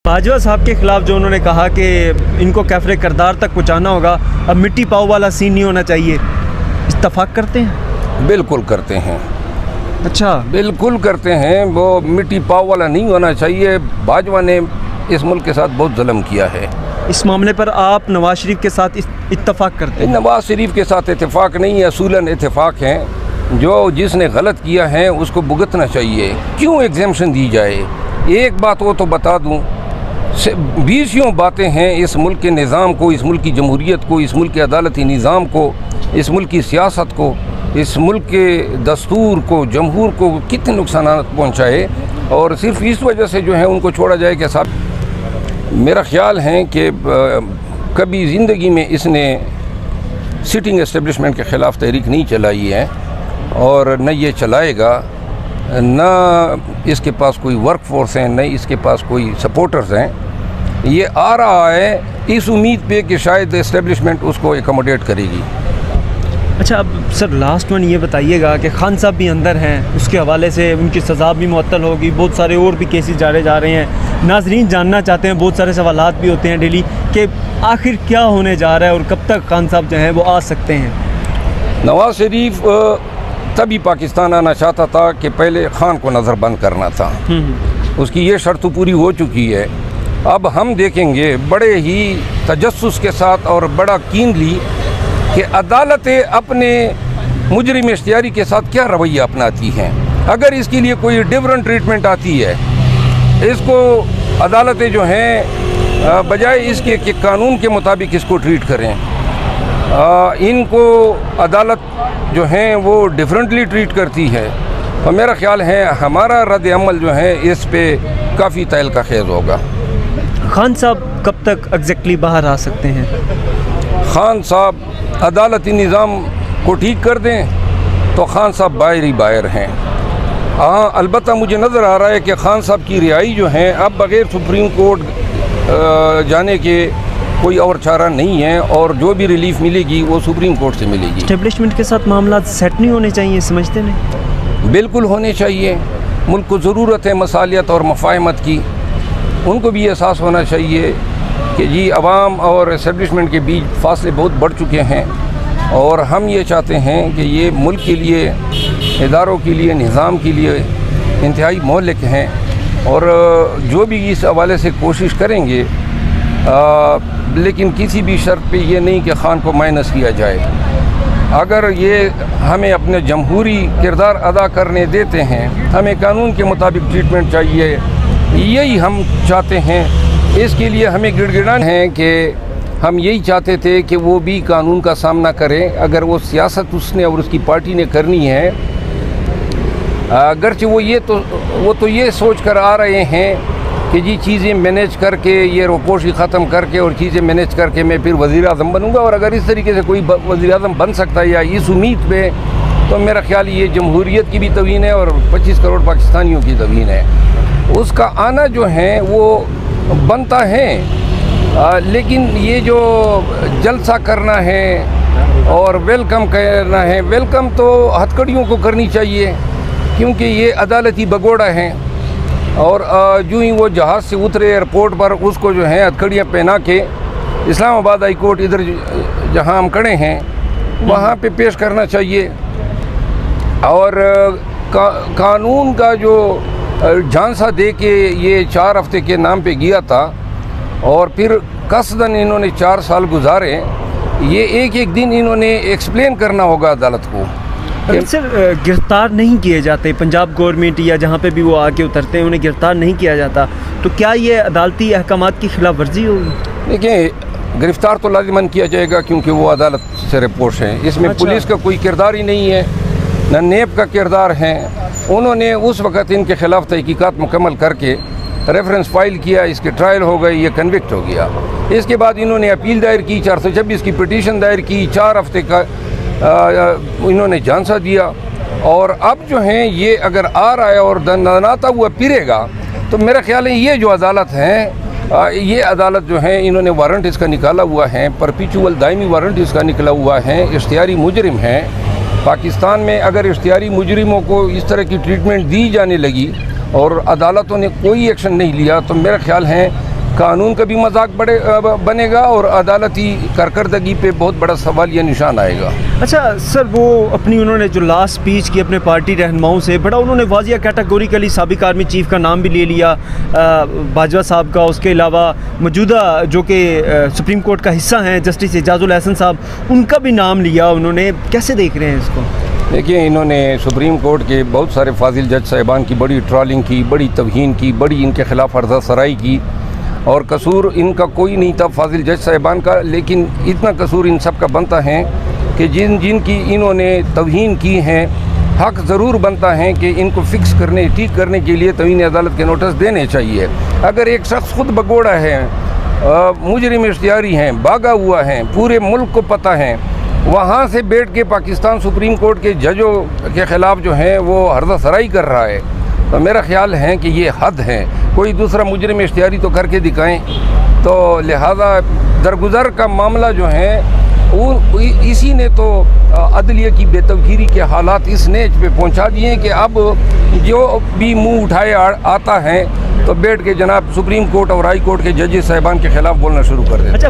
बाजवा साहब के ख़िलाफ़ जो उन्होंने कहा कि इनको कैफरे किरदार तक पहुँचाना होगा, अब मिट्टी पाव वाला सीन नहीं होना चाहिए, इत्तफाक करते हैं? बिल्कुल करते हैं। अच्छा, बिल्कुल करते हैं। वो मिट्टी पाव वाला नहीं होना चाहिए। बाजवा ने इस मुल्क के साथ बहुत जुल्म किया है। इस मामले पर आप नवाज शरीफ के साथ इत्तफाक करते हैं? नवाज शरीफ के साथ इत्तफाक नहीं है, असूलन इत्तफाक हैं। जो जिसने गलत किया है उसको भुगतना चाहिए। क्यों एग्जाम्शन दी जाए? एक बात वो तो बता दूं, 20 बातें हैं इस मुल्क के निज़ाम को, इस मुल्क की जमहूरियत को, इस मुल्क के अदालती निज़ाम को, इस मुल्क की सियासत को, इस मुल्क के दस्तूर को, जमहूर को कितने नुकसान पहुँचाए, और सिर्फ इस वजह से जो है उनको छोड़ा जाए कि साहब। मेरा ख्याल है कि कभी ज़िंदगी में इसने सिटिंग एस्टेब्लिशमेंट के ख़िलाफ़ तहरीक नहीं चलाई है और न ये चलाएगा। न इसके पास कोई वर्क फोर्स है, न इसके पास कोई सपोर्टर्स हैं। ये आ रहा है इस उम्मीद पे कि शायद एस्टेब्लिशमेंट उसको एकोमोडेट करेगी। अच्छा, अब सर लास्ट वन ये बताइएगा कि खान साहब भी अंदर हैं, उसके हवाले से उनकी सज़ा भी मुअत्तल होगी, बहुत सारे और भी केसेस जारे जा रहे हैं। नाज़रीन जानना चाहते हैं, बहुत सारे सवालात भी होते हैं डेली कि आखिर क्या होने जा रहा है और कब तक खान साहब जो हैं वो आ सकते हैं। नवाज शरीफ तभी पाकिस्तान आना चाहता था कि पहले खान को नज़रबंद करना था। उसकी ये शर्त पूरी हो चुकी है। अब हम देखेंगे बड़े ही तजस्सुस के साथ और बड़ा कीनली कि अदालतें अपने मुजरिम इख्तियारी के साथ क्या रवैया अपनाती हैं। अगर इसके लिए कोई डिफरेंट ट्रीटमेंट आती है, इसको अदालतें जो हैं बजाय इसके कि कानून के मुताबिक इसको ट्रीट करें, इनको अदालत जो हैं वो डिफरेंटली ट्रीट करती है, और मेरा ख्याल है हमारा रद्द अमल जो है इस पे काफ़ी तहलका खेज़ होगा। खान साहब कब तक एग्जैक्टली बाहर आ सकते हैं? खान साहब अदालती निज़ाम को ठीक कर दें तो खान साहब बाहर ही बाहर हैं। हाँ, अलबत्ता मुझे नज़र आ रहा है कि खान साहब की रिहाई जो है अब बग़ैर सुप्रीम कोर्ट जाने के कोई और चारा नहीं है, और जो भी रिलीफ मिलेगी वो सुप्रीम कोर्ट से मिलेगी। एस्टेब्लिशमेंट के साथ मामला सेट नहीं होने चाहिए, समझते नहीं? बिल्कुल होने चाहिए। मुल्क को ज़रूरत है मसालियत और मफाहमत की। उनको भी एहसास होना चाहिए कि जी अवाम और एस्टेब्लिशमेंट के बीच फासले बहुत बढ़ चुके हैं, और हम ये चाहते हैं कि ये मुल्क के लिए, इदारों के लिए, निज़ाम के लिए इंतहाई मोहलिक हैं, और जो भी इस हवाले से कोशिश करेंगे, लेकिन किसी भी शर्त पे ये नहीं कि खान को माइनस किया जाए। अगर ये हमें अपने जमहूरी किरदार अदा करने देते हैं, हमें कानून के मुताबिक ट्रीटमेंट चाहिए, यही हम चाहते हैं। इसके लिए हमें गिड़गिड़ाना है कि हम यही चाहते थे कि वो भी कानून का सामना करें। अगर वो सियासत उसने और उसकी पार्टी ने करनी है, अगरचे वो तो ये सोच कर आ रहे हैं कि जी चीज़ें मैनेज करके, ये रोपोशी ख़त्म करके और चीज़ें मैनेज करके मैं फिर वज़ीर आज़म बनूँगा, और अगर इस तरीके से कोई वज़ीर आज़म बन सकता है या इस उम्मीद पे, तो मेरा ख्याल ये जमहूरियत की भी तवीन है और 25 करोड़ पाकिस्तानियों की तवीन है। उसका आना जो है वो बनता है, लेकिन ये जो जलसा करना है और वेलकम करना है, वेलकम तो हथकड़ियों को करनी चाहिए, क्योंकि ये अदालती भगोड़ा हैं, और जो ही वो जहाज़ से उतरे एयरपोर्ट पर, उसको जो है हथकड़ियाँ पहना के इस्लामाबाद हाई कोर्ट इधर जहाँ हम खड़े हैं वहाँ पे पेश करना चाहिए। और कानून का जो झांसा दे के ये 4 हफ्ते के नाम पे गया था, और फिर कसदन इन्होंने 4 साल गुजारे, ये एक एक दिन इन्होंने एक्सप्लेन करना होगा अदालत को। सर गिरफ़्तार नहीं किए जाते, पंजाब गवर्नमेंट या जहाँ पे भी वो आके उतरते हैं उन्हें गिरफ़्तार नहीं किया जाता, तो क्या ये अदालती अहकामात की खिलाफ वर्जी होगी? देखिए, गिरफ़्तार तो लाज़िमन किया जाएगा क्योंकि वो अदालत से रिपोर्ट है। इसमें अच्छा। पुलिस का कोई किरदार ही नहीं है, न नेब का किरदार है। उन्होंने उस वक़्त इनके ख़िलाफ़ तहकीकात मुकम्मल करके रेफरेंस फाइल किया, इसके ट्रायल हो गए, ये कन्विक्ट हो गया। इसके बाद इन्होंने अपील दायर की, 426 की पिटीशन दायर की, 4 हफ्ते का इन्होंने झांसा दिया, और अब जो है ये अगर आ रहा है और दंदनाता हुआ फिरेगा, तो मेरा ख्याल है ये जो अदालत है, ये अदालत जो है इन्होंने वारंट इसका निकाला हुआ है, परपिचुअल दायमी वारंट इसका निकला हुआ है, इख्तियारी मुजरिम है। पाकिस्तान में अगर इख्तियारी मुजरिमों को इस तरह की ट्रीटमेंट दी जाने लगी और अदालतों ने कोई एक्शन नहीं लिया, तो मेरा ख्याल है कानून का भी मजाक बनेगा और अदालती कारकर्दगी पे बहुत बड़ा सवालिया निशान आएगा। अच्छा सर, वो अपनी उन्होंने जो लास्ट स्पीच की अपने पार्टी रहनुमाओं से, बड़ा उन्होंने वाजिया कैटेगोरिकली साबिक आर्मी चीफ का नाम भी ले लिया, बाजवा साहब का, उसके अलावा मौजूदा जो कि सुप्रीम कोर्ट का हिस्सा हैं जस्टिस एजाजुल हसन साहब, उनका भी नाम लिया उन्होंने। कैसे देख रहे हैं इसको? देखिए, इन्होंने सुप्रीम कोर्ट के बहुत सारे फाजिल जज साहिबान की बड़ी ट्रॉलिंग की, बड़ी तौहीन की, बड़ी इनके ख़िलाफ़ अर्जा सराई की, और कसूर इनका कोई नहीं था फाजिल जज साहिबान का, लेकिन इतना कसूर इन सब का बनता है कि जिनकी इन्होंने तौहीन की है, हक़ ज़रूर बनता है कि इनको फ़िक्स करने, ठीक करने के लिए तवीन अदालत के नोटिस देने चाहिए। अगर एक शख्स खुद बगोड़ा है, मुजरिम इख्तियारी हैं, भागा हुआ है, पूरे मुल्क को पता है, वहाँ से बैठ के पाकिस्तान सुप्रीम कोर्ट के जजों के ख़िलाफ़ जो है वो हर्जा सराई कर रहा है, तो मेरा ख़्याल है कि ये हद है। कोई दूसरा मुजरिम इख्तियारी तो करके दिखाएं। तो लिहाजा दरगुजर का मामला जो है वो इसी ने तो अदलिया की बेतवकीरी के हालात इस नेच पे पहुंचा दिए कि अब जो भी मुंह उठाए आता है तो बैठ के जनाब सुप्रीम कोर्ट और हाई कोर्ट के जजेस साहिबान के ख़िलाफ़ बोलना शुरू कर देते हैं। अच्छा।